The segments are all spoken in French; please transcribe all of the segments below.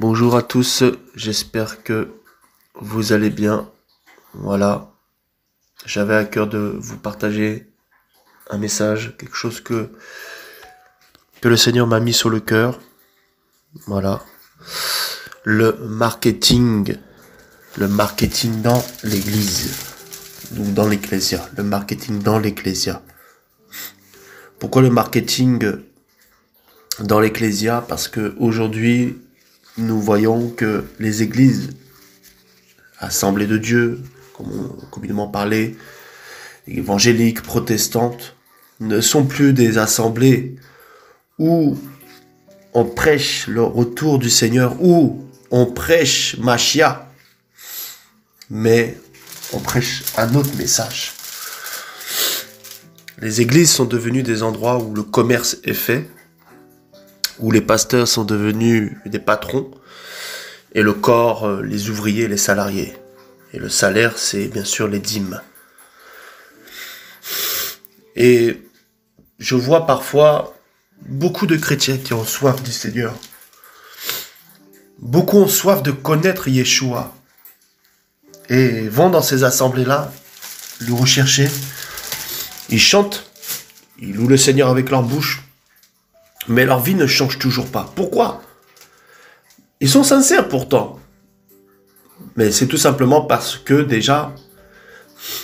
Bonjour à tous, j'espère que vous allez bien. Voilà, j'avais à cœur de vous partager un message, quelque chose que le Seigneur m'a mis sur le cœur. Voilà, le marketing dans l'église, ou dans l'ecclésia, le marketing dans l'ecclésia. Pourquoi le marketing dans l'ecclésia? Parce que aujourd'hui, nous voyons que les églises, assemblées de Dieu, comme on communément parlé, évangéliques, protestantes, ne sont plus des assemblées où on prêche le retour du Seigneur, où on prêche Machia, mais on prêche un autre message. Les églises sont devenues des endroits où le commerce est fait, où les pasteurs sont devenus des patrons, et le corps, les ouvriers, les salariés. Et le salaire, c'est bien sûr les dîmes. Et je vois parfois beaucoup de chrétiens qui ont soif du Seigneur. Beaucoup ont soif de connaître Yeshua. Et vont dans ces assemblées-là, le rechercher. Ils chantent, ils louent le Seigneur avec leur bouche. Mais leur vie ne change toujours pas. Pourquoi? Ils sont sincères pourtant. Mais c'est tout simplement parce que déjà,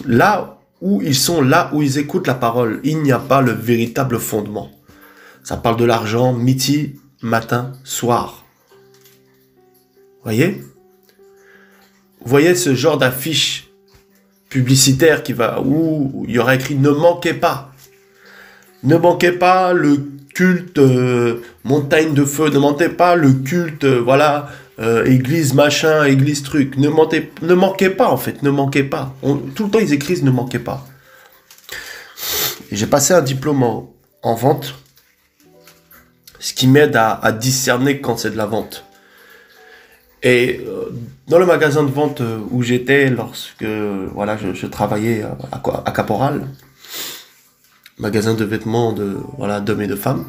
là où ils sont, là où ils écoutent la parole, il n'y a pas le véritable fondement. Ça parle de l'argent, midi, matin, soir. Voyez? Vous voyez ce genre d'affiche publicitaire où il y aura écrit « Ne manquez pas ». Ne manquez pas le culte montagne de feu, ne manquez pas le culte, église machin, église truc. Ne manquez pas en fait, ne manquez pas. Tout le temps ils écrivent « Ne manquez pas ». J'ai passé un diplôme en vente, ce qui m'aide à discerner quand c'est de la vente. Et dans le magasin de vente où j'étais lorsque je travaillais à Caporal, magasin de vêtements d'hommes et de femmes,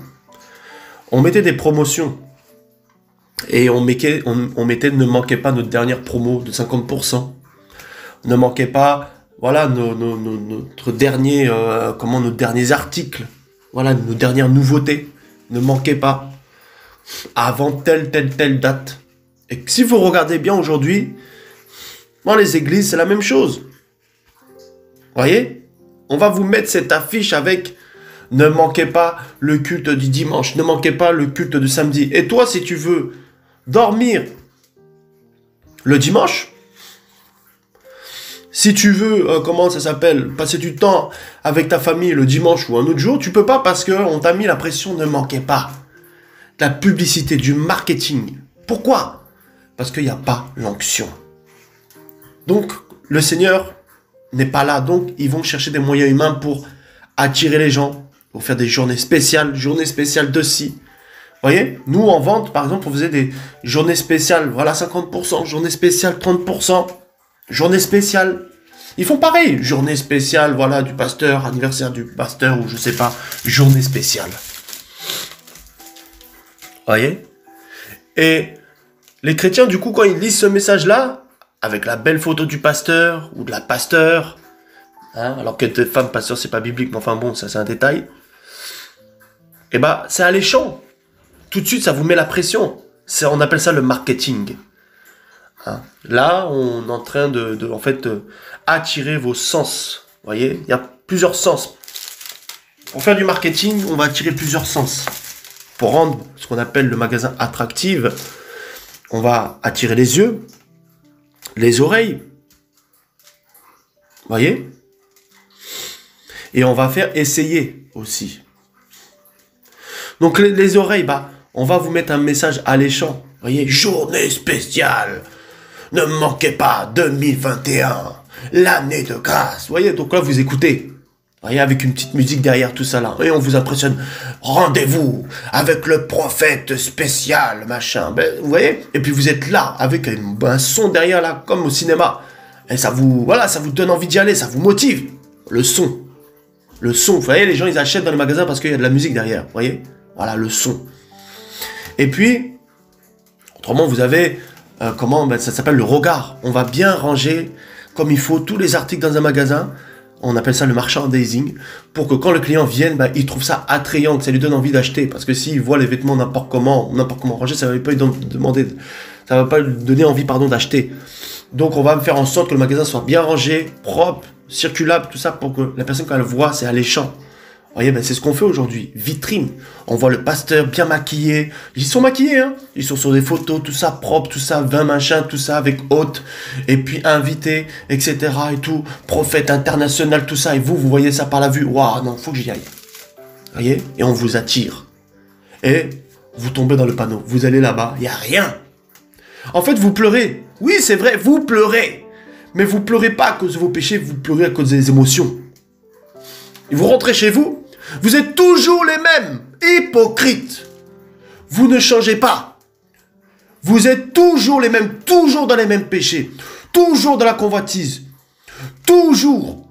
on mettait des promotions. Et on mettait ne manquez pas notre dernière promo de 50%. Ne manquez pas notre dernier nos derniers articles. Voilà, nos dernières nouveautés. Ne manquez pas. Avant telle date. Et si vous regardez bien aujourd'hui, dans les églises, c'est la même chose. Voyez? On va vous mettre cette affiche avec « Ne manquez pas le culte du dimanche, ne manquez pas le culte du samedi ». Et toi, si tu veux dormir le dimanche, si tu veux, passer du temps avec ta famille le dimanche ou un autre jour, tu peux pas parce qu'on t'a mis la pression « Ne manquez pas ». La publicité, du marketing. Pourquoi? Parce qu'il n'y a pas l'onction. Donc, le Seigneur n'est pas là, donc ils vont chercher des moyens humains pour attirer les gens, pour faire des journées spéciales de ci. Voyez, nous en vente, par exemple, on faisait des journées spéciales, 50%, journée spéciale 30%, journée spéciale. Ils font pareil, journée spéciale, du pasteur, anniversaire du pasteur, ou je sais pas, journée spéciale. Voyez? Et les chrétiens, du coup, quand ils lisent ce message-là, avec la belle photo du pasteur ou de la pasteur, alors que être femme pasteur c'est pas biblique, mais enfin bon, ça c'est un détail. Et c'est alléchant. Tout de suite, ça vous met la pression. On appelle ça le marketing. Là, on est en train de attirer vos sens. Vous voyez, il y a plusieurs sens. Pour faire du marketing, on va attirer plusieurs sens. Pour rendre ce qu'on appelle le magasin attractif, on va attirer les yeux, les oreilles, voyez? Et on va faire essayer aussi. Donc les oreilles, on va vous mettre un message alléchant, voyez? Journée spéciale, ne manquez pas 2021, l'année de grâce, voyez? Donc là vous écoutez, voyez, avec une petite musique derrière tout ça là, et on vous impressionne. Rendez-vous avec le prophète spécial, machin. Vous voyez? Et puis vous êtes là, avec un son derrière là, comme au cinéma. Et ça vous donne envie d'y aller, ça vous motive. Le son. Vous voyez, les gens ils achètent dans les magasins parce qu'il y a de la musique derrière, vous voyez? Voilà, le son. Et puis, Autrement, vous avez, ça s'appelle le regard. On va bien ranger comme il faut tous les articles dans un magasin. On appelle ça le merchandising, pour que quand le client vienne, il trouve ça attrayant, que ça lui donne envie d'acheter. Parce que s'il voit les vêtements n'importe comment rangés, ça ne va pas lui donner envie d'acheter. Donc on va faire en sorte que le magasin soit bien rangé, propre, circulable, tout ça, pour que la personne, quand elle voit, c'est alléchant. Vous voyez, c'est ce qu'on fait aujourd'hui. Vitrine. On voit le pasteur bien maquillé. Ils sont maquillés, hein. Ils sont sur des photos, tout ça propre, tout ça, vin, machin, tout ça, avec hôte. Et puis invité, etc. et tout. Prophète international, tout ça. Et vous voyez ça par la vue. Waouh, non, faut que j'y aille. Vous voyez? Et on vous attire. Et vous tombez dans le panneau. Vous allez là-bas, il n'y a rien. En fait, vous pleurez. Oui, c'est vrai, vous pleurez. Mais vous pleurez pas à cause de vos péchés, vous pleurez à cause des émotions. Et vous rentrez chez vous. Vous êtes toujours les mêmes, hypocrites. Vous ne changez pas. Vous êtes toujours les mêmes, toujours dans les mêmes péchés, toujours dans la convoitise, toujours.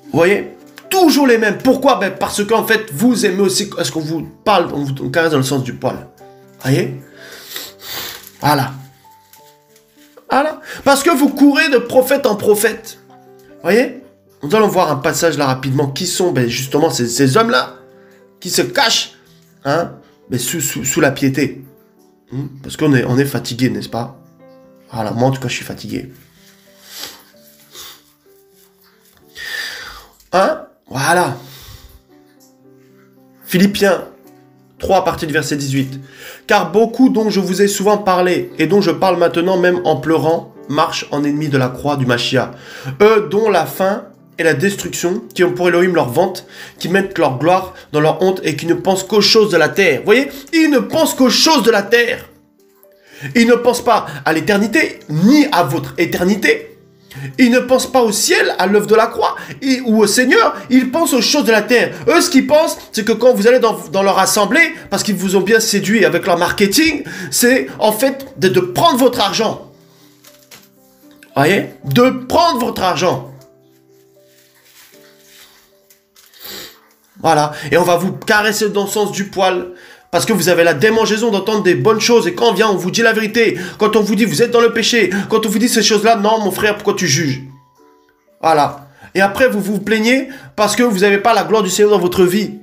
Vous voyez? Toujours les mêmes. Pourquoi? Parce qu'en fait, vous aimez aussi, est-ce qu'on vous parle, on vous caresse dans le sens du poil. Vous voyez? Voilà. Voilà. Parce que vous courez de prophète en prophète. Vous voyez? Nous allons voir un passage là rapidement. Qui sont justement ces hommes-là qui se cachent sous la piété. Parce qu'on est fatigué, n'est-ce pas? Voilà, moi en tout cas je suis fatigué. Voilà. Philippiens 3 à partir du verset 18. Car beaucoup dont je vous ai souvent parlé et dont je parle maintenant même en pleurant marchent en ennemis de la croix du Mashiach. Eux dont la fin et la destruction, qui ont pour Elohim leur vente, qui mettent leur gloire dans leur honte et qui ne pensent qu'aux choses de la terre. Vous voyez, ils ne pensent qu'aux choses de la terre. Ils ne pensent pas à l'éternité, ni à votre éternité. Ils ne pensent pas au ciel, à l'œuvre de la croix, ou au Seigneur. Ils pensent aux choses de la terre. Eux, ce qu'ils pensent, c'est que quand vous allez dans leur assemblée, parce qu'ils vous ont bien séduit avec leur marketing, c'est en fait de prendre votre argent. Vous voyez? De prendre votre argent. Voilà, et on va vous caresser dans le sens du poil, parce que vous avez la démangeaison d'entendre des bonnes choses, et quand on vient, on vous dit la vérité, quand on vous dit vous êtes dans le péché, quand on vous dit ces choses-là, non mon frère, pourquoi tu juges? Voilà, et après vous vous plaignez, parce que vous n'avez pas la gloire du Seigneur dans votre vie.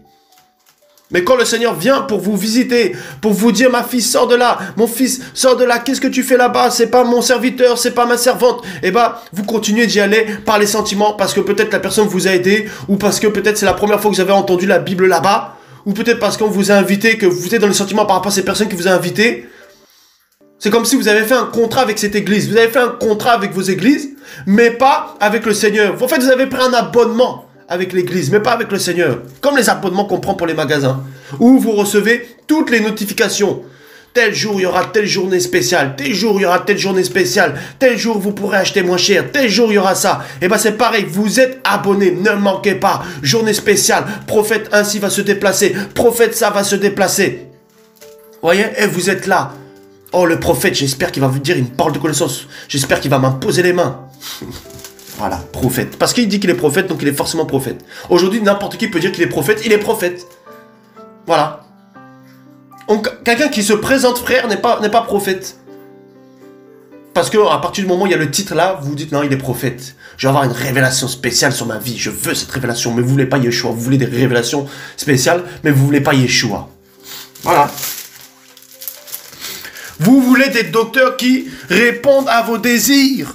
Mais quand le Seigneur vient pour vous visiter, pour vous dire, ma fille, sors de là, mon fils, sors de là, qu'est-ce que tu fais là-bas? C'est pas mon serviteur, c'est pas ma servante. Et vous continuez d'y aller par les sentiments, parce que peut-être la personne vous a aidé, ou parce que peut-être c'est la première fois que vous avez entendu la Bible là-bas, ou peut-être parce qu'on vous a invité, que vous êtes dans les sentiments par rapport à ces personnes qui vous ont invité. C'est comme si vous avez fait un contrat avec cette église. Vous avez fait un contrat avec vos églises, mais pas avec le Seigneur. En fait, vous avez pris un abonnement avec l'église, mais pas avec le Seigneur. Comme les abonnements qu'on prend pour les magasins, où vous recevez toutes les notifications. Tel jour, il y aura telle journée spéciale. Tel jour, il y aura telle journée spéciale. Tel jour, vous pourrez acheter moins cher. Tel jour, il y aura ça. Et c'est pareil, vous êtes abonné. Ne manquez pas. Journée spéciale. Prophète ainsi va se déplacer. Prophète ça va se déplacer. Vous voyez? Et vous êtes là. Oh, le prophète, j'espère qu'il va vous dire une parole de connaissance. J'espère qu'il va m'imposer les mains. Voilà, prophète. Parce qu'il dit qu'il est prophète, donc il est forcément prophète. Aujourd'hui, n'importe qui peut dire qu'il est prophète, il est prophète. Voilà. Donc, quelqu'un qui se présente frère n'est pas prophète. Parce que à partir du moment où il y a le titre là, vous vous dites non, il est prophète. Je vais avoir une révélation spéciale sur ma vie. Je veux cette révélation, mais vous voulez pas Yeshua. Vous voulez des révélations spéciales, mais vous voulez pas Yeshua. Voilà. Vous voulez des docteurs qui répondent à vos désirs.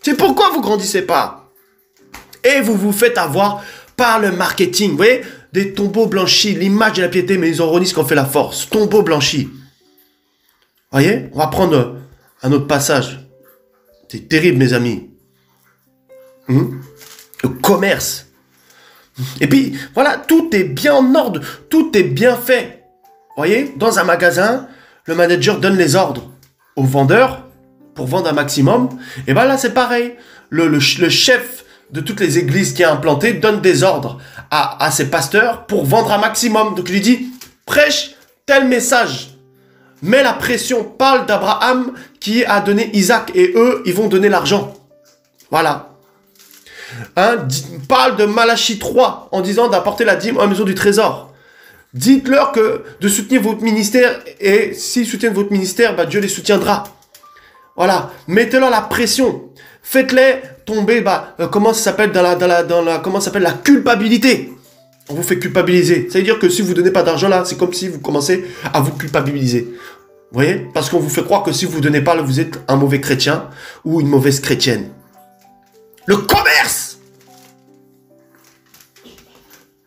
C'est pourquoi vous grandissez pas. Et vous vous faites avoir par le marketing. Vous voyez, des tombeaux blanchis, l'image de la piété, mais les ironisent qu'on fait la force. Tombeaux blanchis. Vous voyez, on va prendre un autre passage. C'est terrible, mes amis. Le commerce. Et puis, voilà, tout est bien en ordre. Tout est bien fait. Vous voyez, dans un magasin, le manager donne les ordres aux vendeurs pour vendre un maximum. Et là, c'est pareil. Le chef de toutes les églises qui a implanté donne des ordres à ses pasteurs pour vendre un maximum. Donc, il lui dit, prêche tel message. Mets la pression. Parle d'Abraham qui a donné Isaac. Et eux, ils vont donner l'argent. Voilà. Parle de Malachie 3 en disant d'apporter la dîme à la maison du trésor. Dites-leur que de soutenir votre ministère, et s'ils soutiennent votre ministère, bah, Dieu les soutiendra. Voilà, mettez-leur la pression. Faites-les tomber, comment ça s'appelle comment ça s'appelle la culpabilité. On vous fait culpabiliser. Ça veut dire que si vous ne donnez pas d'argent là, c'est comme si vous commencez à vous culpabiliser. Vous voyez? Parce qu'on vous fait croire que si vous ne donnez pas, là, vous êtes un mauvais chrétien ou une mauvaise chrétienne. Le commerce!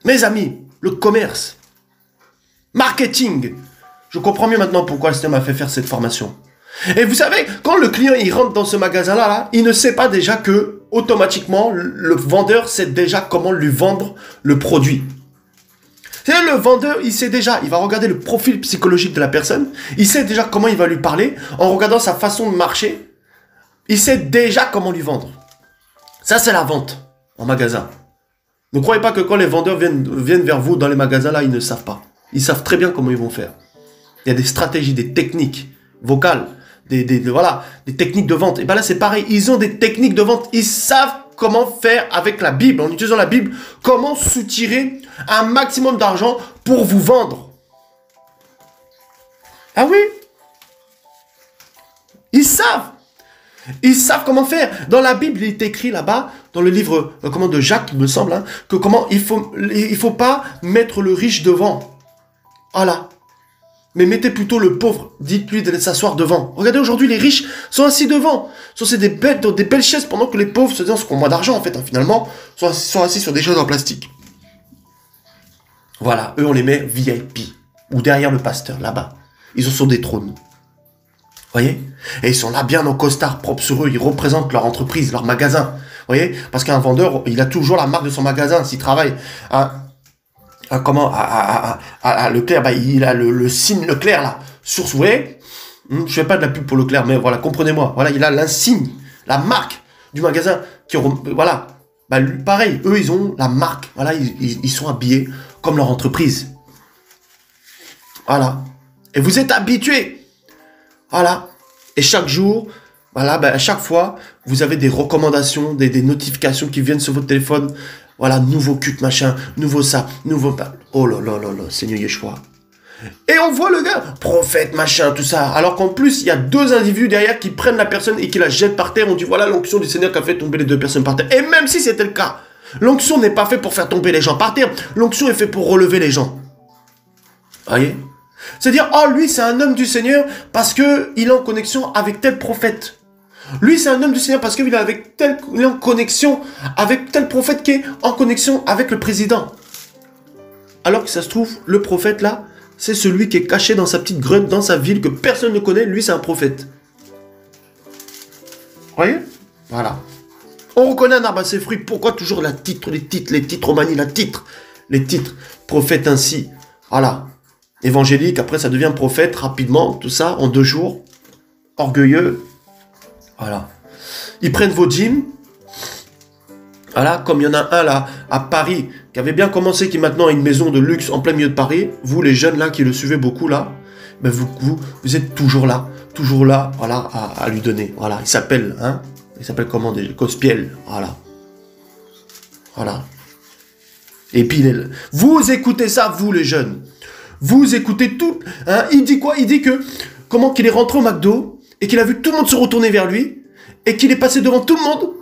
Mes amis, le commerce. Marketing. Je comprends mieux maintenant pourquoi le Seigneur m'a fait faire cette formation. Et vous savez, quand le client il rentre dans ce magasin-là, il ne sait pas déjà que, automatiquement, le vendeur sait déjà comment lui vendre le produit. C'est le vendeur, il sait déjà, il va regarder le profil psychologique de la personne, il sait déjà comment il va lui parler, en regardant sa façon de marcher, il sait déjà comment lui vendre. Ça, c'est la vente en magasin. Ne croyez pas que quand les vendeurs viennent vers vous dans les magasins, là, ils ne savent pas. Ils savent très bien comment ils vont faire. Il y a des stratégies, des techniques vocales, des techniques de vente. Et bien là, c'est pareil. Ils ont des techniques de vente. Ils savent comment faire avec la Bible, en utilisant la Bible, comment soutirer un maximum d'argent pour vous vendre. Ah oui? Ils savent. Ils savent comment faire. Dans la Bible, il est écrit là-bas, dans le livre de Jacques, il me semble, hein, que comment il faut pas mettre le riche devant. Voilà. Mais mettez plutôt le pauvre. Dites-lui d'aller s'asseoir devant. Regardez, aujourd'hui, les riches sont assis devant. Sont assis dans des belles chaises, pendant que les pauvres, ceux qui ont moins d'argent, en fait, hein, finalement, sont assis sur des chaises en plastique. Voilà. Eux, on les met VIP. Ou derrière le pasteur, là-bas. Ils sont sur des trônes. Voyez? Et ils sont là bien en costard, propres sur eux. Ils représentent leur entreprise, leur magasin. Voyez? Parce qu'un vendeur, il a toujours la marque de son magasin s'il travaille. Leclerc, il a le signe Leclerc là. Sur, vous voyez? Je fais pas de la pub pour Leclerc, mais voilà, comprenez-moi. Voilà, il a l'insigne, la marque du magasin. Voilà. Pareil, eux, ils ont la marque. Voilà, ils sont habillés comme leur entreprise. Voilà. Et vous êtes habitués. Voilà. Et chaque jour, voilà, à chaque fois, vous avez des recommandations, des notifications qui viennent sur votre téléphone. Voilà, nouveau culte, machin, nouveau ça, nouveau... Oh là là là là, Seigneur Yeshua. Et on voit le gars, prophète, machin, tout ça. Alors qu'en plus, il y a deux individus derrière qui prennent la personne et qui la jettent par terre. On dit, voilà l'onction du Seigneur qui a fait tomber les deux personnes par terre. Et même si c'était le cas, l'onction n'est pas faite pour faire tomber les gens par terre. L'onction est faite pour relever les gens. Voyez? C'est-à-dire, oh, lui, c'est un homme du Seigneur parce qu'il est en connexion avec tel prophète. Lui, c'est un homme du Seigneur parce qu'il est en connexion avec tel prophète qui est en connexion avec le président. Alors que ça se trouve, le prophète là, c'est celui qui est caché dans sa petite grotte, dans sa ville, que personne ne connaît. Lui, c'est un prophète. Vous voyez? Voilà. On reconnaît un arbre à ses fruits. Pourquoi toujours les titres, Romani, les titres. Prophète ainsi. Voilà. Évangélique, après ça devient prophète rapidement, tout ça, en 2 jours. Orgueilleux. Voilà. Ils prennent vos dîmes. Voilà, comme il y en a un là, à Paris, qui avait bien commencé, qui maintenant a une maison de luxe en plein milieu de Paris. Vous, les jeunes là, qui le suivez beaucoup là, ben vous êtes toujours là, voilà, à lui donner. Voilà, il s'appelle comment déjà? Cospiel, voilà. Voilà. Et puis, vous écoutez ça, vous les jeunes. Vous écoutez tout. Hein, il dit quoi? Il dit que, qu'il est rentré au McDo, et qu'il a vu tout le monde se retourner vers lui, et qu'il est passé devant tout le monde,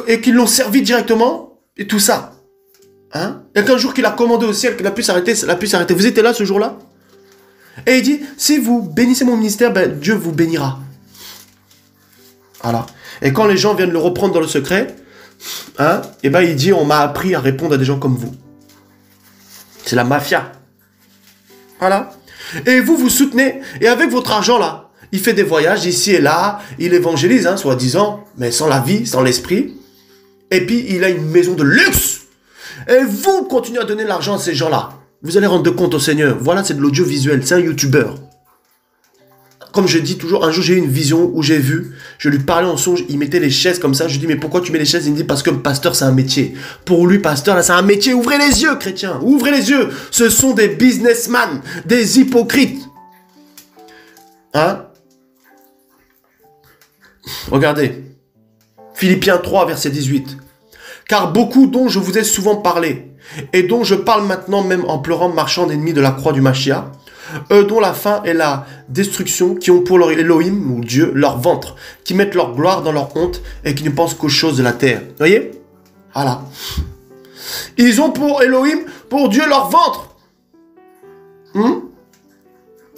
et qu'ils l'ont servi directement, et tout ça. Hein? Et qu'un jour qu'il a commandé au ciel, qu'il a pu s'arrêter, Vous étiez là ce jour-là? Et il dit, si vous bénissez mon ministère, ben, Dieu vous bénira. Voilà. Et quand les gens viennent le reprendre dans le secret, hein, et ben il dit, on m'a appris à répondre à des gens comme vous. C'est la mafia. Voilà. Et vous soutenez, et avec votre argent là, il fait des voyages ici et là, il évangélise, hein, soi-disant, mais sans la vie, sans l'esprit. Et puis, il a une maison de luxe. Et vous continuez à donner l'argent à ces gens-là. Vous allez rendre compte au Seigneur. Voilà, c'est de l'audiovisuel, c'est un youtubeur. Comme je dis toujours, un jour j'ai eu une vision où j'ai vu, je lui parlais en songe, il mettait les chaises comme ça, je lui dis mais pourquoi tu mets les chaises? Il me dit parce que pasteur c'est un métier. Pour lui pasteur là c'est un métier, ouvrez les yeux chrétiens, ouvrez les yeux. Ce sont des businessmen, des hypocrites. Hein? Regardez, Philippiens 3 verset 18. Car beaucoup dont je vous ai souvent parlé, et dont je parle maintenant même en pleurant, marchand ennemi de la croix du Mashiach, eux dont la fin est la destruction, qui ont pour leur Elohim, ou Dieu, leur ventre, qui mettent leur gloire dans leur honte et qui ne pensent qu'aux choses de la terre. Vous voyez? Voilà. Ils ont pour Elohim, pour Dieu, leur ventre.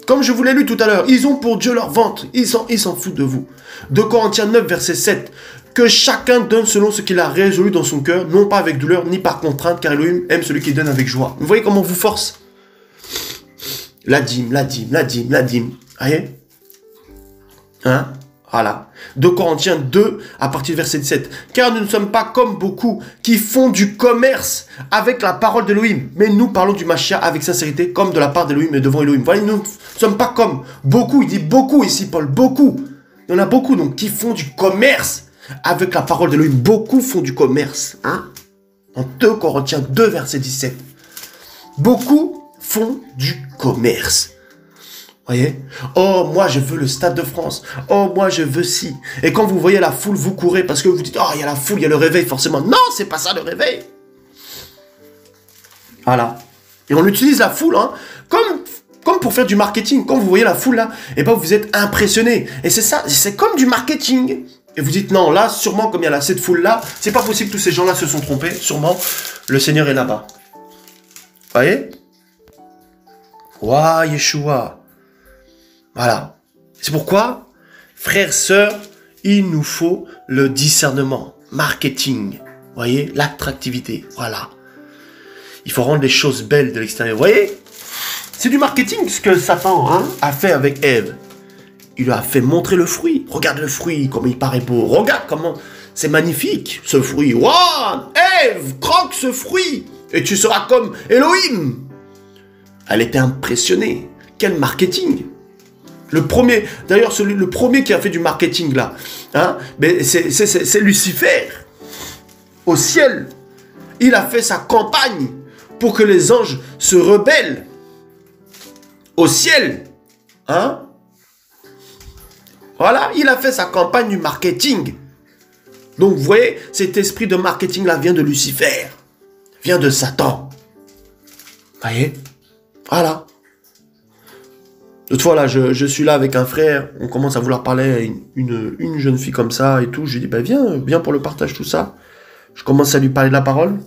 Comme je vous l'ai lu tout à l'heure, ils ont pour Dieu leur ventre. Ils s'en foutent de vous. 2 Corinthiens 9, verset 7. Que chacun donne selon ce qu'il a résolu dans son cœur, non pas avec douleur, ni par contrainte, car Elohim aime celui qui donne avec joie. Vous voyez comment on vous force? La dîme, la dîme, la dîme, la dîme. Vous voyez? Hein? Voilà. 2 Corinthiens 2, à partir du verset 7. Car nous ne sommes pas comme beaucoup qui font du commerce avec la parole d'Elohim, mais nous parlons du Mashiach avec sincérité, comme de la part d'Elohim et devant Elohim. Voilà, nous ne sommes pas comme beaucoup, il dit beaucoup ici, Paul, beaucoup. Il y en a beaucoup, donc, qui font du commerce avec la parole d'Elohim. Beaucoup font du commerce. Hein? En 2 Corinthiens 2, verset 17. Beaucoup font du commerce. Voyez? Oh, moi, je veux le Stade de France. Oh, moi, je veux ci. Et quand vous voyez la foule, vous courez parce que vous dites, oh, il y a la foule, il y a le réveil, forcément. Non, c'est pas ça le réveil. Voilà. Et on utilise la foule, hein, comme pour faire du marketing. Quand vous voyez la foule, là, et ben, vous êtes impressionné. Et c'est ça, c'est comme du marketing. Et vous dites, non, là, sûrement, comme il y a cette foule-là, c'est pas possible, tous ces gens-là se sont trompés. Sûrement, le Seigneur est là-bas. Voyez? Ouah, Yeshua. Voilà. C'est pourquoi, frères, sœurs, il nous faut le discernement, marketing, vous voyez, l'attractivité, voilà. Il faut rendre les choses belles de l'extérieur, vous voyez. C'est du marketing ce que Satan a fait avec Ève. Il lui a fait montrer le fruit. Regarde le fruit, comme il paraît beau. Regarde comment c'est magnifique, ce fruit. Waouh, Ève, croque ce fruit et tu seras comme Elohim. Elle était impressionnée. Quel marketing! Le premier, d'ailleurs, le premier qui a fait du marketing là, hein, c'est Lucifer. Au ciel, il a fait sa campagne pour que les anges se rebellent. Au ciel, hein. Voilà, il a fait sa campagne du marketing. Donc, vous voyez, cet esprit de marketing là vient de Lucifer, vient de Satan. Vous voyez, voilà. L'autre fois, là, je suis là avec un frère, on commence à vouloir parler à une jeune fille comme ça et tout. Je lui dis, bah viens pour le partage, tout ça. Je commence à lui parler de la parole.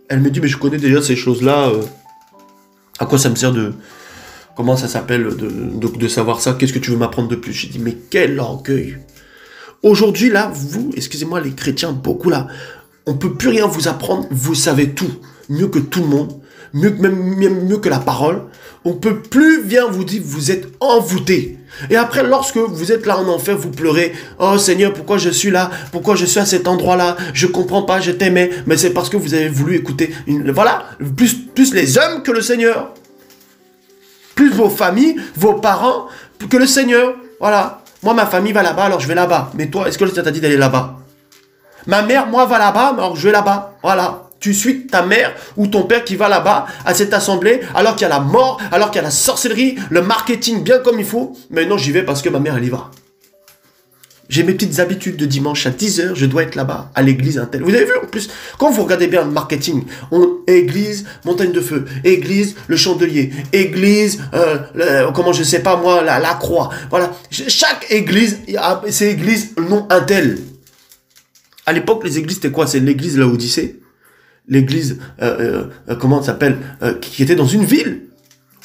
Elle me dit, mais je connais déjà ces choses-là. À quoi ça me sert de... Comment ça s'appelle de savoir ça? Qu'est-ce que tu veux m'apprendre de plus? Je dis, mais quel orgueil! Aujourd'hui, là, vous, excusez-moi, les chrétiens, beaucoup là, on ne peut plus rien vous apprendre. Vous savez tout. Mieux que tout le monde. Mieux que la parole. On ne peut plus bien vous dire, vous êtes envoûté. Et après, lorsque vous êtes là en enfer, vous pleurez. Oh Seigneur, pourquoi je suis là? Pourquoi je suis à cet endroit-là? Je ne comprends pas, je t'aimais. Mais c'est parce que vous avez voulu écouter. Voilà, plus les hommes que le Seigneur. Plus vos familles, vos parents que le Seigneur. Voilà. Moi, ma famille va là-bas, alors je vais là-bas. Mais toi, est-ce que le Seigneur t'a dit d'aller là-bas? Ma mère, moi, va là-bas, alors je vais là-bas. Voilà. Tu suis ta mère ou ton père qui va là-bas à cette assemblée alors qu'il y a la mort, alors qu'il y a la sorcellerie, le marketing bien comme il faut. Mais non, j'y vais parce que ma mère, elle y va. J'ai mes petites habitudes de dimanche à 10h, je dois être là-bas, à l'église un tel. Vous avez vu en plus, quand vous regardez bien le marketing, église, montagne de feu, église, le chandelier, église, comment je sais pas moi, la croix. Voilà, chaque église, c'est église, nom un tel. À l'époque, les églises, c'était quoi? C'est l'église Laodicée. L'église, comment ça s'appelle, qui était dans une ville.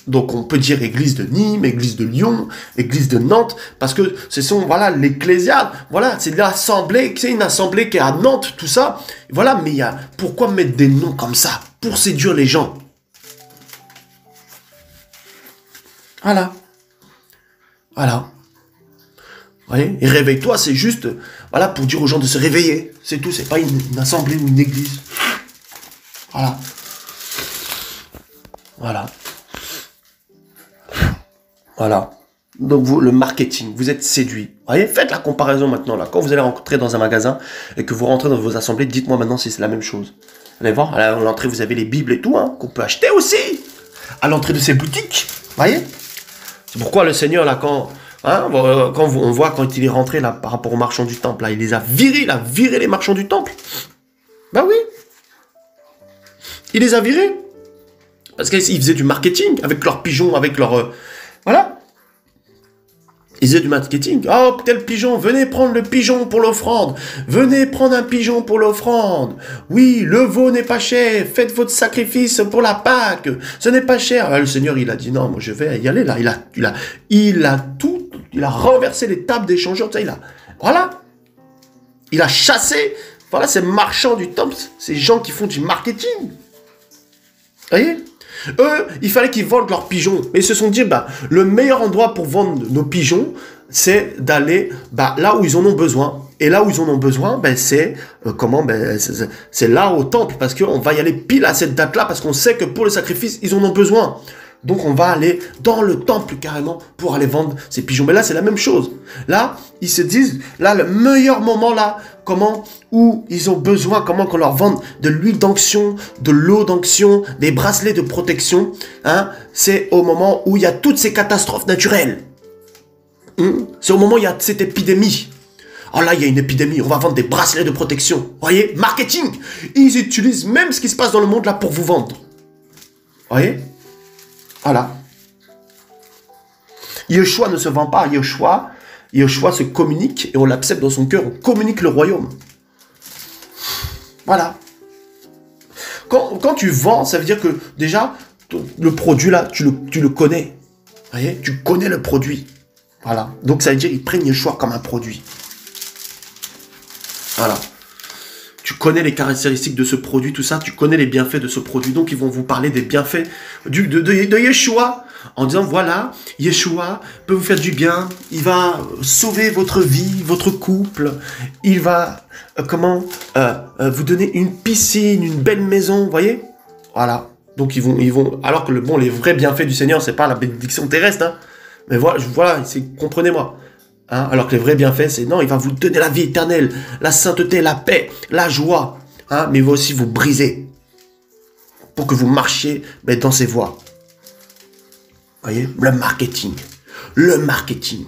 Donc on peut dire église de Nîmes, église de Lyon, église de Nantes, parce que ce sont, voilà, l'ecclésiade, voilà, c'est l'assemblée, c'est une assemblée qui est à Nantes, tout ça. Voilà, mais pourquoi mettre des noms comme ça? Pour séduire les gens. Voilà. Voilà. Vous voyez? Et réveille-toi, c'est juste, voilà, pour dire aux gens de se réveiller. C'est tout, c'est pas une assemblée ou une église. Voilà. Voilà. Voilà. Donc vous, le marketing, vous êtes séduit. Vous voyez, faites la comparaison maintenant là. Quand vous allez rentrer dans un magasin et que vous rentrez dans vos assemblées, dites-moi maintenant si c'est la même chose. Vous allez voir, à l'entrée vous avez les Bibles et tout, hein, qu'on peut acheter aussi. À l'entrée de ces boutiques. Vous voyez? C'est pourquoi le Seigneur là, quand on voit quand il est rentré là par rapport aux marchands du temple, là, il les a virés, il a viré les marchands du temple. Ben oui. Il les a virés. Parce qu'ils faisaient du marketing avec leurs pigeons, avec leurs... voilà. Ils faisaient du marketing. Oh, tel pigeon, venez prendre le pigeon pour l'offrande. Venez prendre un pigeon pour l'offrande. Oui, le veau n'est pas cher. Faites votre sacrifice pour la Pâque. Ce n'est pas cher. Ah, le Seigneur, il a dit non, moi je vais y aller là. Il a renversé les tables d'échangeurs. Voilà. Il a chassé. Voilà, ces marchands du temple, ces gens qui font du marketing. Vous voyez? Eux, il fallait qu'ils vendent leurs pigeons. Mais ils se sont dit, le meilleur endroit pour vendre nos pigeons, c'est d'aller là où ils en ont besoin. Et là où ils en ont besoin, c'est c'est là au temple. Parce qu'on va y aller pile à cette date-là, parce qu'on sait que pour le sacrifice, ils en ont besoin. Donc on va aller dans le temple carrément pour aller vendre ces pigeons. Mais là, c'est la même chose. Là, ils se disent, là, le meilleur moment là, où ils ont besoin, qu'on leur vende de l'huile d'onction, de l'eau d'onction, des bracelets de protection, hein, c'est au moment où il y a toutes ces catastrophes naturelles. C'est au moment où il y a cette épidémie. Oh là, il y a une épidémie, on va vendre des bracelets de protection. Vous voyez, marketing. Ils utilisent même ce qui se passe dans le monde là pour vous vendre. Vous voyez? Voilà. Yeshua ne se vend pas. Yeshua se communique et on l'accepte dans son cœur. On communique le royaume. Voilà. Quand tu vends, ça veut dire que déjà, le produit là, tu le connais. Vous voyez? Tu connais le produit. Voilà. Donc ça veut dire qu'ils prennent Yeshua comme un produit. Voilà. Tu connais les caractéristiques de ce produit, tout ça, tu connais les bienfaits de ce produit. Donc, ils vont vous parler des bienfaits de Yeshua, en disant, voilà, Yeshua peut vous faire du bien, il va sauver votre vie, votre couple, il va, vous donner une piscine, une belle maison, vous voyez? Voilà. Donc, ils vont, alors que les vrais bienfaits du Seigneur, c'est pas la bénédiction terrestre, hein. Mais voilà, comprenez-moi. Hein, alors que les vrais bienfaits, c'est non, il va vous donner la vie éternelle, la sainteté, la paix, la joie. Hein, mais il va aussi vous briser pour que vous marchiez dans ses voies. Vous voyez? Le marketing. Le marketing.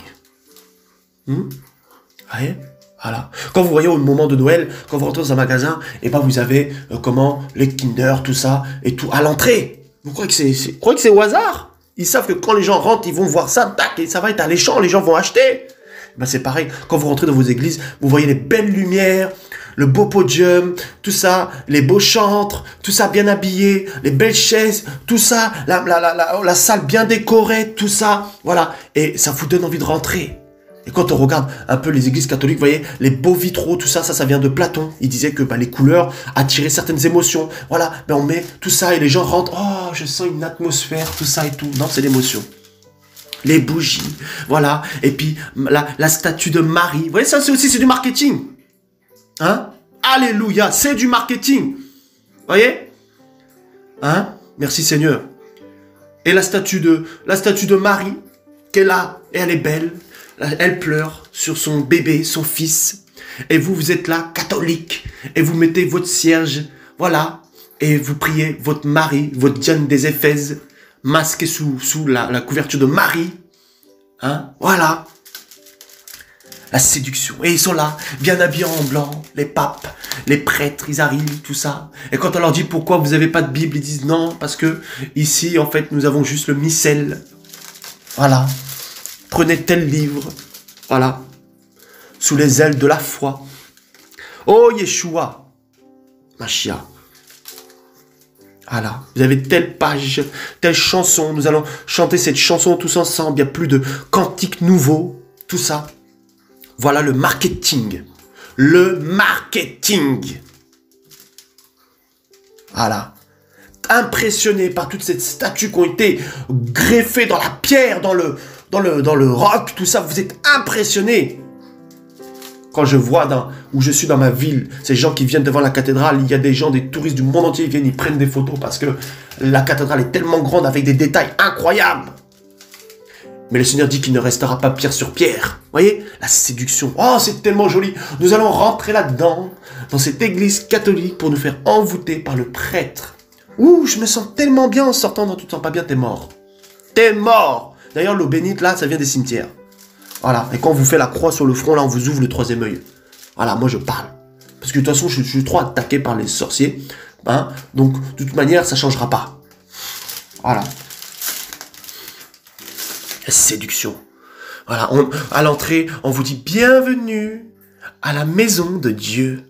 Vous voyez? Voilà. Quand vous voyez au moment de Noël, quand vous rentrez dans un magasin, vous avez les Kinder, tout ça, et tout, à l'entrée. Vous croyez que c'est au hasard? Ils savent que quand les gens rentrent, ils vont voir ça, tac, et ça va être alléchant, les gens vont acheter. C'est pareil, quand vous rentrez dans vos églises, vous voyez les belles lumières, le beau podium, tout ça, les beaux chantres, tout ça bien habillé, les belles chaises, tout ça, la salle bien décorée, tout ça, voilà. Et ça vous donne envie de rentrer. Et quand on regarde un peu les églises catholiques, vous voyez, les beaux vitraux, tout ça, ça vient de Platon. Il disait que les couleurs attiraient certaines émotions. Voilà, on met tout ça et les gens rentrent, oh, je sens une atmosphère, tout ça et tout. Non, c'est l'émotion. Les bougies, voilà, et puis la statue de Marie. Vous voyez, ça c'est du marketing. Hein? Alléluia, c'est du marketing. Vous voyez? Hein? Merci Seigneur. Et la statue de Marie, qu'elle a, et elle est belle, elle pleure sur son bébé, son fils. Et vous êtes là, catholique, et vous mettez votre cierge, voilà, et vous priez votre Marie, votre Diane des Éphèses, masqué sous la couverture de Marie. Hein? Voilà. La séduction. Et ils sont là, bien habillés en blanc, les papes, les prêtres, ils arrivent, tout ça. Et quand on leur dit pourquoi vous n'avez pas de Bible, ils disent non, parce que ici, en fait, nous avons juste le missel. Voilà. Prenez tel livre. Voilà. Sous les ailes de la foi. Oh, Yeshua. Mashiach. Voilà, vous avez telle page, telle chanson, nous allons chanter cette chanson tous ensemble, il y a plus de cantiques nouveaux, tout ça. Voilà le marketing. Le marketing. Voilà. Impressionné par toutes ces statues qui ont été greffées dans la pierre, dans le roc, tout ça, vous êtes impressionné. Quand je vois où je suis dans ma ville, ces gens qui viennent devant la cathédrale, il y a des gens, des touristes du monde entier, ils viennent, ils prennent des photos parce que la cathédrale est tellement grande avec des détails incroyables. Mais le Seigneur dit qu'il ne restera pas pierre sur pierre. Vous voyez? La séduction. Oh, c'est tellement joli. Nous allons rentrer là-dedans, dans cette église catholique, pour nous faire envoûter par le prêtre. Ouh, je me sens tellement bien en sortant. Non, tu te sens pas bien, t'es mort. T'es mort. D'ailleurs, l'eau bénite, là, ça vient des cimetières. Voilà, et quand on vous fait la croix sur le front, là, on vous ouvre le troisième œil. Voilà, moi je parle. Parce que de toute façon, je suis trop attaqué par les sorciers. Hein. Donc, de toute manière, ça ne changera pas. Voilà. Séduction. Voilà, à l'entrée, on vous dit bienvenue à la maison de Dieu.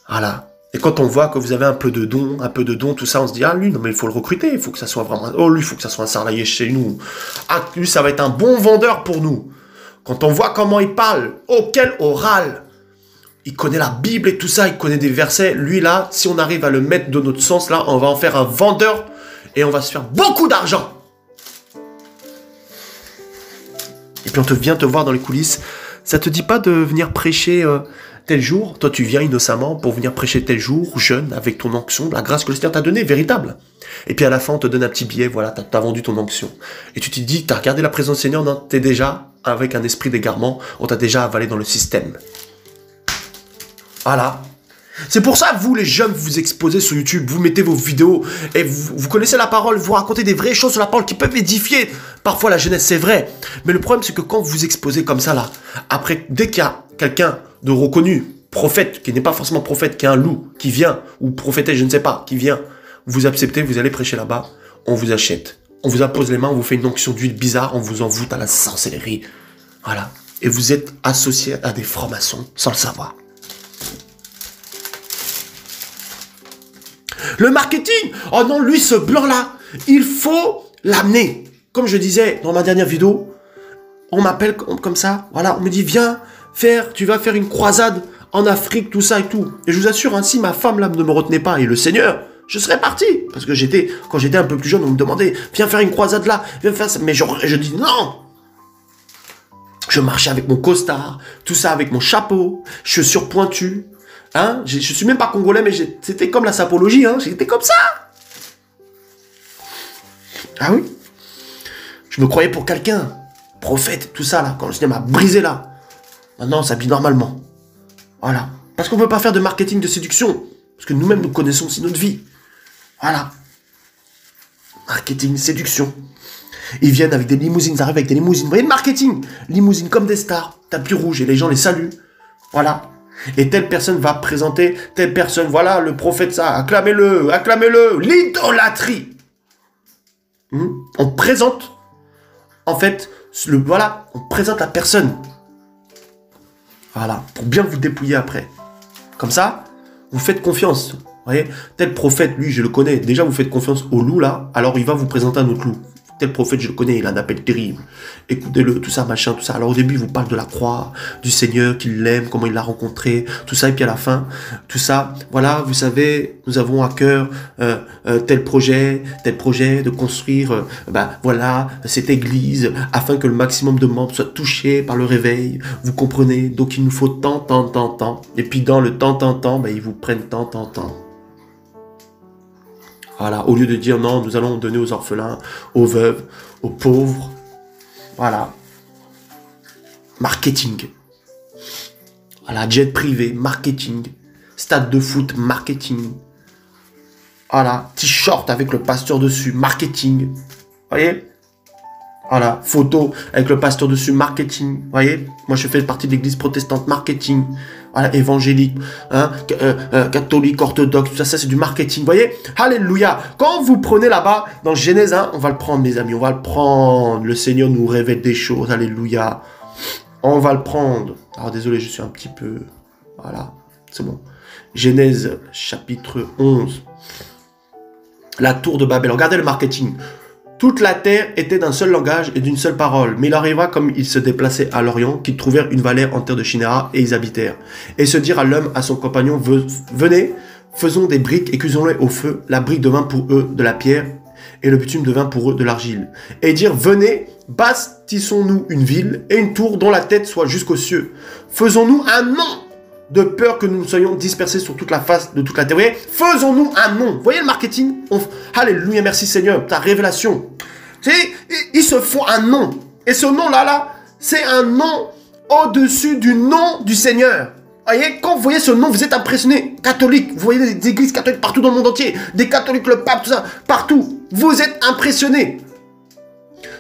Voilà. Et quand on voit que vous avez un peu de dons, tout ça, on se dit, ah lui, non mais il faut le recruter, il faut que ça soit vraiment... Oh lui, il faut que ça soit un salarié chez nous. Ah lui, ça va être un bon vendeur pour nous. Quand on voit comment il parle, oh quel oral. Il connaît la Bible et tout ça, il connaît des versets. Lui là, si on arrive à le mettre de notre sens là, on va en faire un vendeur et on va se faire beaucoup d'argent. Et puis on vient te voir dans les coulisses. Ça te dit pas de venir prêcher tel jour? Toi, tu viens innocemment pour venir prêcher tel jour, jeune, avec ton onction, la grâce que le Seigneur t'a donnée, véritable. Et puis à la fin, on te donne un petit billet, voilà, t'as vendu ton onction. Et tu te dis, t'as regardé la présence du Seigneur, non, t'es déjà avec un esprit d'égarement, on t'a déjà avalé dans le système. Voilà. C'est pour ça, vous les jeunes, vous vous exposez sur YouTube, vous mettez vos vidéos, et vous connaissez la parole, vous racontez des vraies choses sur la parole qui peuvent édifier parfois la jeunesse, c'est vrai. Mais le problème, c'est que quand vous vous exposez comme ça, là, après, dès qu'il y a quelqu'un de reconnu, prophète, qui n'est pas forcément prophète, qui est un loup, qui vient, ou prophétesse, je ne sais pas, qui vient, vous acceptez, vous allez prêcher là-bas, on vous achète. On vous impose les mains, on vous fait une onction d'huile bizarre, on vous envoûte à la sorcellerie. Voilà. Et vous êtes associé à des francs-maçons, sans le savoir. Le marketing, oh non, lui, ce blanc-là, il faut l'amener. Comme je disais dans ma dernière vidéo, on m'appelle comme ça, voilà, on me dit, viens tu vas faire une croisade en Afrique, tout ça et tout. Et je vous assure, hein, si ma femme là ne me retenait pas, et le Seigneur, je serais parti. Parce que quand j'étais un peu plus jeune, on me demandait, viens faire une croisade là, viens faire ça. Mais je dis non. Je marchais avec mon costard, tout ça avec mon chapeau, chaussures pointues. Hein, je suis même pas congolais, mais c'était comme la sapologie, hein, j'étais comme ça. Ah oui. Je me croyais pour quelqu'un, prophète, tout ça là, quand le Seigneur m'a brisé là. Maintenant, on s'habille normalement. Voilà. Parce qu'on ne peut pas faire de marketing de séduction. Parce que nous-mêmes, nous connaissons aussi notre vie. Voilà. Marketing, séduction. Ils viennent avec des limousines, ils arrivent avec des limousines. Vous voyez le marketing? Limousine comme des stars, tapis rouge, et les gens les saluent. Voilà. Et telle personne va présenter telle personne. Voilà, le prophète ça, acclamez-le, acclamez-le. L'idolâtrie. On présente, en fait, voilà, on présente la personne. Voilà, pour bien vous dépouiller après. Comme ça, vous faites confiance. Vous voyez, tel prophète, lui, je le connais. Déjà, vous faites confiance au loup, là. Alors, il va vous présenter un autre loup. Tel prophète, je le connais, il a un appel terrible. Écoutez-le, tout ça, machin, tout ça. Alors, au début, il vous parle de la croix, du Seigneur, qu'il l'aime, comment il l'a rencontré, tout ça. Et puis, à la fin, tout ça, voilà, vous savez, nous avons à cœur tel projet, de construire, voilà, cette église, afin que le maximum de membres soient touchés par le réveil. Vous comprenez? Donc, il nous faut tant. Et puis, dans le tant, ils vous prennent tant. Voilà, au lieu de dire non, nous allons donner aux orphelins, aux veuves, aux pauvres. Voilà. Marketing. Voilà, jet privé, marketing. Stade de foot, marketing. Voilà, t-shirt avec le pasteur dessus, marketing. Voyez? Voilà, photo avec le pasteur dessus, marketing. Voyez? Moi, je fais partie de l'église protestante, marketing. Voilà, évangélique, hein, catholique, orthodoxe, tout ça, c'est du marketing. Vous voyez? Alléluia. Quand vous prenez là-bas, dans Genèse 1, on va le prendre, mes amis, on va le prendre. Le Seigneur nous révèle des choses. Alléluia. On va le prendre. Alors, désolé, je suis un petit peu... Voilà, c'est bon. Genèse, chapitre 11. La tour de Babel. Regardez le marketing. Toute la terre était d'un seul langage et d'une seule parole. Mais il arriva, comme ils se déplaçaient à l'Orient, qu'ils trouvèrent une vallée en terre de Shinéra, et ils habitèrent. Et se dirent à l'homme, à son compagnon, venez, faisons des briques et cuisons-les au feu. La brique devint pour eux de la pierre, et le bitume devint pour eux de l'argile. Et dirent, venez, bâtissons-nous une ville et une tour dont la tête soit jusqu'aux cieux. Faisons-nous un nom, de peur que nous soyons dispersés sur toute la face de toute la terre. Voyez, faisons-nous un nom. Vous voyez le marketing? Alléluia, merci Seigneur, ta révélation. Ils se font un nom. Et ce nom-là, c'est un nom au-dessus du nom du Seigneur. Voyez, quand vous voyez ce nom, vous êtes impressionné. Catholique, vous voyez des églises catholiques partout dans le monde entier. Des catholiques, le pape, tout ça, partout. Vous êtes impressionné.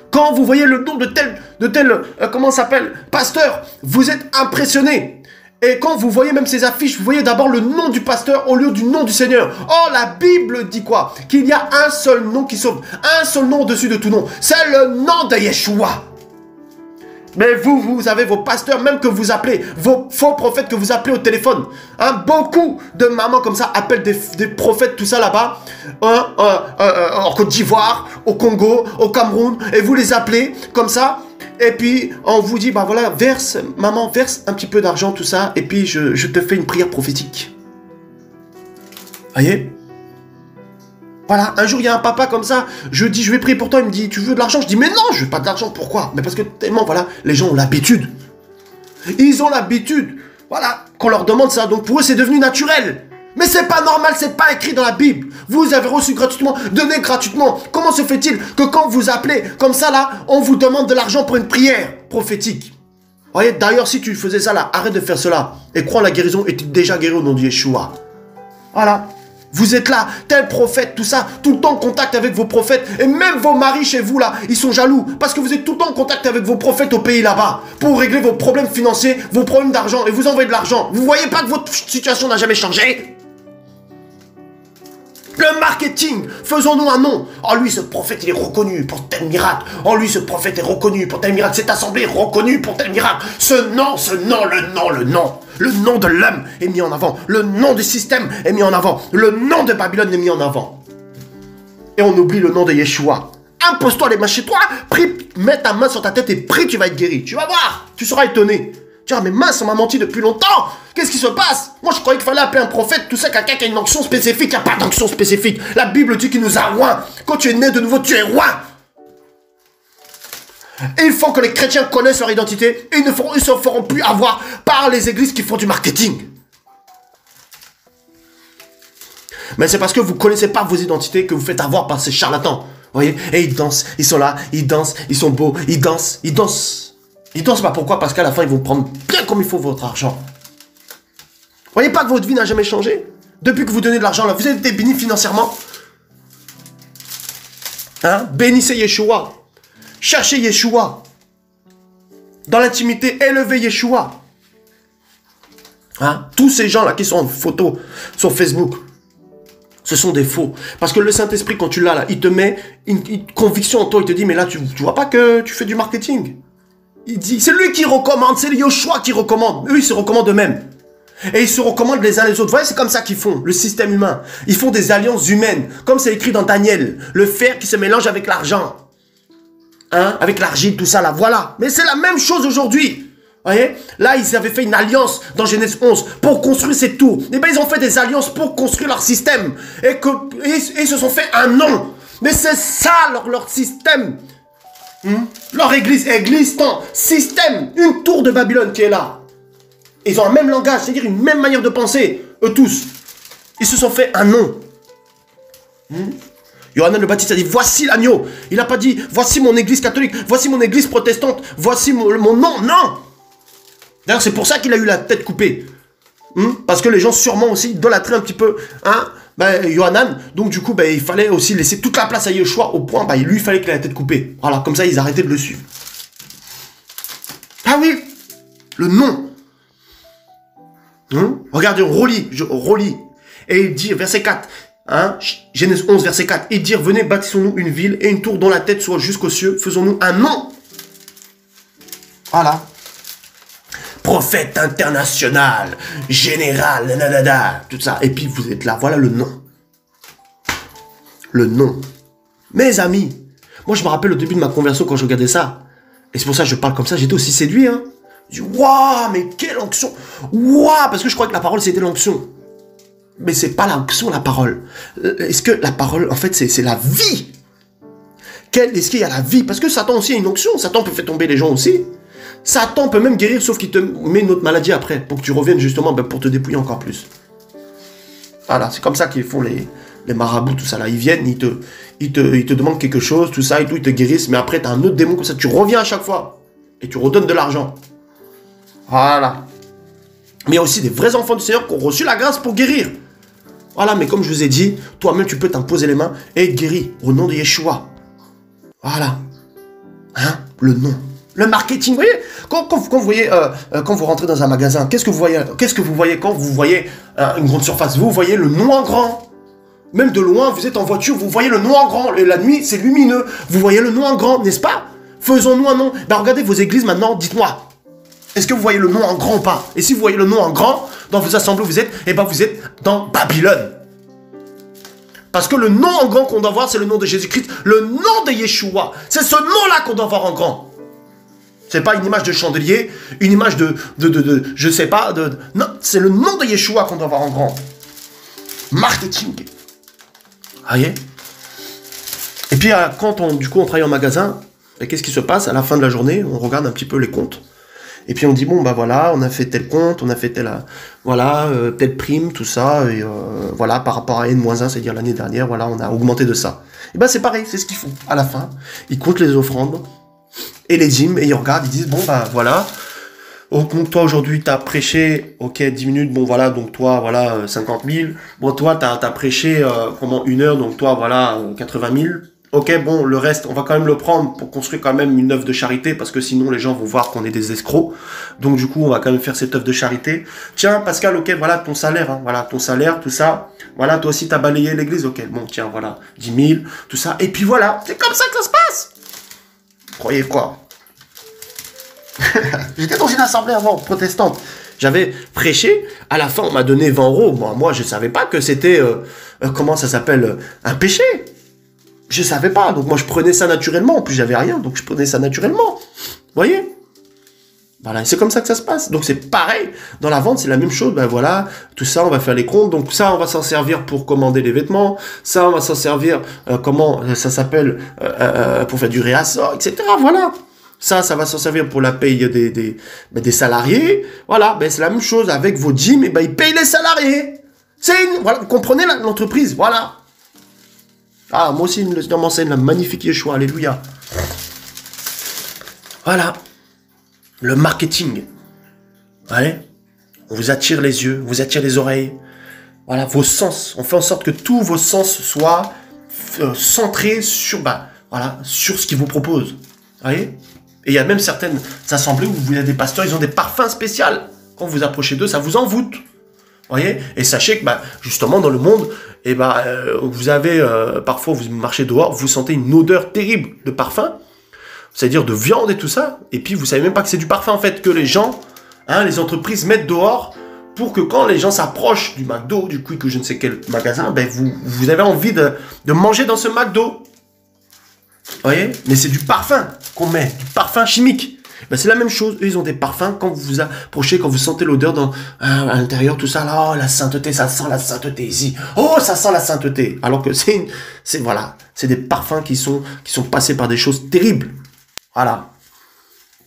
Quand vous voyez le nom de tel comment ça s'appelle, pasteur, vous êtes impressionné. Et quand vous voyez même ces affiches, vous voyez d'abord le nom du pasteur au lieu du nom du Seigneur. Oh, la Bible dit quoi? Qu'il y a un seul nom qui sauve, un seul nom au-dessus de tout nom. C'est le nom de Yeshua. Mais vous avez vos pasteurs, même que vous appelez, vos faux prophètes que vous appelez au téléphone. Hein, beaucoup de mamans comme ça appellent des prophètes, tout ça là-bas, en Côte d'Ivoire, au Congo, au Cameroun, et vous les appelez comme ça. Et puis, on vous dit, bah voilà, maman, verse un petit peu d'argent, tout ça, et puis je te fais une prière prophétique. Voyez? Voilà, un jour, il y a un papa comme ça, je dis, je vais prier pour toi, il me dit, tu veux de l'argent? Je dis, mais non, je veux pas de l'argent, pourquoi? Mais parce que tellement, voilà, les gens ont l'habitude. Ils ont l'habitude, voilà, qu'on leur demande ça, donc pour eux, c'est devenu naturel. Mais c'est pas normal, c'est pas écrit dans la Bible. Vous avez reçu gratuitement, donné gratuitement. Comment se fait-il que quand vous appelez comme ça là, on vous demande de l'argent pour une prière prophétique? Vous voyez, d'ailleurs, si tu faisais ça là, arrête de faire cela. Et crois en la guérison et tu es déjà guéri au nom de Yeshua. Voilà. Vous êtes là, tel prophète, tout ça, tout le temps en contact avec vos prophètes. Et même vos maris chez vous là, ils sont jaloux. Parce que vous êtes tout le temps en contact avec vos prophètes au pays là-bas. Pour régler vos problèmes financiers, vos problèmes d'argent. Et vous envoyez de l'argent. Vous voyez pas que votre situation n'a jamais changé? Le marketing, faisons-nous un nom. Oh lui, ce prophète, il est reconnu pour tel miracle. Oh lui, ce prophète est reconnu pour tel miracle. Cette assemblée est reconnue pour tel miracle. Ce nom, le nom. Le nom de l'homme est mis en avant. Le nom du système est mis en avant. Le nom de Babylone est mis en avant. Et on oublie le nom de Yeshua. Impose-toi les mains chez toi. Prie, mets ta main sur ta tête et prie, tu vas être guéri. Tu vas voir. Tu seras étonné. Tu vas, mais mince, on m'a menti depuis longtemps. Qu'est-ce qui se passe? Moi, je croyais qu'il fallait appeler un prophète, tout ça, quelqu'un qui a une onction spécifique. Il n'y a pas d'onction spécifique. La Bible dit qu'il nous a roi. Quand tu es né de nouveau, tu es roi. Et il faut que les chrétiens connaissent leur identité. Et ils ne se feront plus avoir par les églises qui font du marketing. Mais c'est parce que vous ne connaissez pas vos identités que vous faites avoir par ces charlatans. Vous voyez? Et ils dansent, ils sont là, ils dansent, ils sont beaux, ils dansent, ils dansent. Ils dansent pas, pourquoi? Parce qu'à la fin, ils vont prendre bien comme il faut votre argent. Vous voyez pas que votre vie n'a jamais changé? Depuis que vous donnez de l'argent, là, vous avez été béni financièrement. Hein? Bénissez Yeshua. Cherchez Yeshua. Dans l'intimité, élevez Yeshua. Hein? Tous ces gens-là qui sont en photo sur Facebook, ce sont des faux. Parce que le Saint-Esprit, quand tu l'as là, il te met une conviction en toi. Il te dit, mais là, tu vois pas que tu fais du marketing? Il dit, c'est lui qui recommande, c'est Yeshua qui recommande. Eux, ils se recommandent eux-mêmes. Et ils se recommandent les uns les autres. Vous voyez, c'est comme ça qu'ils font, le système humain. Ils font des alliances humaines, comme c'est écrit dans Daniel. Le fer qui se mélange avec l'argent. Hein, avec l'argile, tout ça là, voilà. Mais c'est la même chose aujourd'hui. Vous voyez, là, ils avaient fait une alliance dans Genèse 11 pour construire ces tours. Et bien, ils ont fait des alliances pour construire leur système. Et ils se sont fait un nom. Mais c'est ça leur système. Leur église, tant, système, une tour de Babylone qui est là. Ils ont un même langage, c'est-à-dire une même manière de penser, eux tous. Ils se sont fait un nom. Yohanan le Baptiste a dit, voici l'agneau. Il n'a pas dit, voici mon église catholique, voici mon église protestante, voici mon nom, non. D'ailleurs, c'est pour ça qu'il a eu la tête coupée. Parce que les gens sûrement aussi idolâtraient un petit peu, hein, Yohanan, donc du coup, il fallait aussi laisser toute la place à Yeshua au point, lui, il fallait qu'il ait la tête coupée. Voilà, comme ça, ils arrêtaient de le suivre. Ah oui, le nom. Regardez, on relit. Et il dit, verset 4, hein, Genèse 11, verset 4, et dire, venez, bâtissons-nous une ville et une tour dont la tête soit jusqu'aux cieux, faisons-nous un nom. Voilà. Prophète international, général, nanana, tout ça. Et puis vous êtes là, voilà le nom. Le nom. Mes amis, moi je me rappelle au début de ma conversion quand je regardais ça. Et c'est pour ça que je parle comme ça, j'étais aussi séduit. Hein. Je dis, waouh, mais quelle onction. Waouh, parce que je crois que la parole c'était l'onction. Mais c'est pas l'onction, la parole. Est-ce que la parole, en fait, c'est la vie? Est-ce qu'il y a la vie? Parce que Satan aussi a une onction. Satan peut faire tomber les gens aussi. Satan peut même guérir, sauf qu'il te met une autre maladie après, pour que tu reviennes justement, pour te dépouiller encore plus. Voilà, c'est comme ça qu'ils font les marabouts, tout ça là. Ils viennent, ils te demandent quelque chose, tout ça et tout, ils te guérissent, mais après, tu as un autre démon comme ça, tu reviens à chaque fois, et tu redonnes de l'argent. Voilà. Mais il y a aussi des vrais enfants du Seigneur qui ont reçu la grâce pour guérir. Voilà, mais comme je vous ai dit, toi-même, tu peux t'imposer les mains et être guéri, au nom de Yeshua. Voilà. Hein, le nom. Le marketing, vous voyez, quand vous voyez, quand vous rentrez dans un magasin, qu'est-ce que vous voyez? Qu'est-ce que vous voyez quand vous voyez une grande surface? Vous voyez le nom en grand. Même de loin, vous êtes en voiture, vous voyez le nom en grand. Et la nuit, c'est lumineux. Vous voyez le nom en grand, n'est-ce pas? Faisons-nous un nom. Ben, regardez vos églises maintenant, dites-moi. Est-ce que vous voyez le nom en grand ou pas? Et si vous voyez le nom en grand, dans vos assemblées où vous êtes, eh ben vous êtes dans Babylone. Parce que le nom en grand qu'on doit voir, c'est le nom de Jésus-Christ, le nom de Yeshua. C'est ce nom-là qu'on doit voir en grand. C'est pas une image de chandelier, une image je sais pas, non, c'est le nom de Yeshua qu'on doit voir en grand. Marketing. Vous voyez? Et puis, quand on travaille en magasin, qu'est-ce qui se passe? À la fin de la journée, on regarde un petit peu les comptes. Et puis on dit, bon, bah voilà, on a fait tel compte, on a fait telle prime, tout ça, et voilà, par rapport à N-1, c'est-à-dire l'année dernière, voilà, on a augmenté de ça. Et ben c'est pareil, c'est ce qu'ils font. À la fin, ils comptent les offrandes et les dîmes, et ils regardent, ils disent, bon, bah voilà, donc toi aujourd'hui, t'as prêché, ok, 10 minutes, bon voilà, donc toi, voilà, 50 000. Bon, toi, t'as prêché pendant 1 heure, donc toi, voilà, 80 000. Ok, bon, le reste, on va quand même le prendre pour construire quand même une œuvre de charité, parce que sinon les gens vont voir qu'on est des escrocs. Donc du coup, on va quand même faire cette œuvre de charité. Tiens, Pascal, ok, voilà ton salaire, hein, voilà ton salaire, tout ça. Voilà, toi aussi, t'as balayé l'église, ok, bon, tiens, voilà, 10 000, tout ça. Et puis voilà, c'est comme ça que ça se passe. Croyez quoi? J'étais dans une assemblée avant, protestante. J'avais prêché, à la fin, on m'a donné 20 euros. Moi, je savais pas que c'était, comment ça s'appelle, un péché. Je savais pas, donc moi je prenais ça naturellement, en plus j'avais rien, donc je prenais ça naturellement. Vous voyez? Voilà, c'est comme ça que ça se passe. Donc c'est pareil, dans la vente c'est la même chose, ben voilà, tout ça on va faire les comptes, donc ça on va s'en servir pour commander les vêtements, ça on va s'en servir, comment ça s'appelle, pour faire du réassort, etc. Voilà. Ça va s'en servir pour la paye des salariés. Voilà, ben c'est la même chose avec vos dîmes, et ben ils payent les salariés. Voilà, vous comprenez l'entreprise, voilà. Ah, moi aussi, le Seigneur m'enseigne la magnifique Yeshua, alléluia. Voilà. Le marketing. Allez. On vous attire les yeux, on vous attire les oreilles. Voilà, vos sens. On fait en sorte que tous vos sens soient centrés sur, sur ce qu'ils vous proposent. Vous voyez? Et il y a même certaines assemblées où vous avez des pasteurs, ils ont des parfums spéciaux. Quand vous approchez d'eux, ça vous envoûte. Vous voyez? Et sachez que, justement, dans le monde, vous avez, parfois, vous marchez dehors, vous sentez une odeur terrible de parfum, c'est-à-dire de viande et tout ça, et puis vous savez même pas que c'est du parfum, en fait, que les gens, les entreprises mettent dehors, pour que quand les gens s'approchent du McDo, du Quick ou je ne sais quel magasin, vous avez envie de manger dans ce McDo. Vous voyez? Mais c'est du parfum qu'on met, du parfum chimique. C'est la même chose, eux ils ont des parfums, quand vous vous approchez, quand vous sentez l'odeur à l'intérieur, tout ça, là, oh la sainteté, ça sent la sainteté ici, oh ça sent la sainteté, alors que c'est des parfums qui sont passés par des choses terribles, voilà,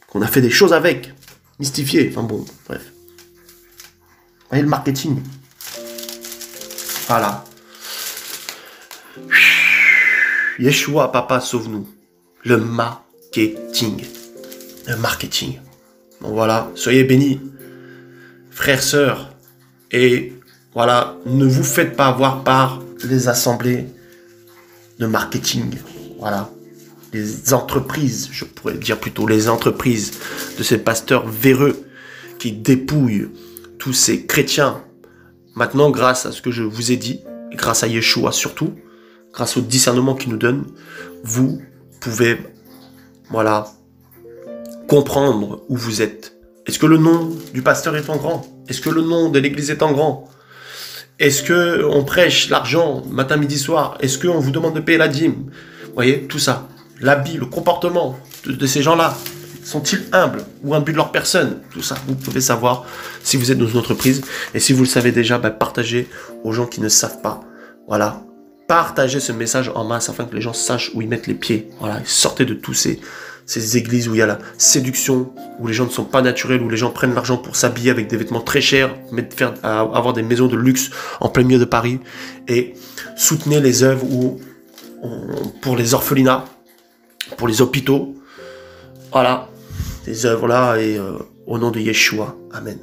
qu'on a fait des choses avec, mystifiées, enfin bon, bref. Vous voyez le marketing, voilà. Yeshua, papa, sauve-nous, le marketing. Le marketing. Donc voilà, soyez bénis, frères, sœurs, et voilà, ne vous faites pas avoir par les assemblées de marketing. Voilà, les entreprises, je pourrais dire plutôt les entreprises de ces pasteurs véreux qui dépouillent tous ces chrétiens. Maintenant, grâce à ce que je vous ai dit, et grâce à Yeshua surtout, grâce au discernement qu'il nous donne, vous pouvez, voilà, comprendre où vous êtes. Est-ce que le nom du pasteur est en grand? Est-ce que le nom de l'église est en grand? Est-ce que on prêche l'argent matin, midi, soir? Est-ce qu'on vous demande de payer la dîme? Vous voyez, tout ça. L'habit, le comportement de ces gens-là. Sont-ils humbles ou imbus de leur personne? Tout ça, vous pouvez savoir si vous êtes dans une entreprise. Et si vous le savez déjà, partagez aux gens qui ne savent pas. Voilà. Partagez ce message en masse afin que les gens sachent où ils mettent les pieds. Voilà. Sortez de tous ces églises où il y a la séduction, où les gens ne sont pas naturels, où les gens prennent l'argent pour s'habiller avec des vêtements très chers, avoir des maisons de luxe en plein milieu de Paris, et soutenez les œuvres pour les orphelinats, pour les hôpitaux, voilà, ces œuvres-là, et au nom de Yeshua, Amen.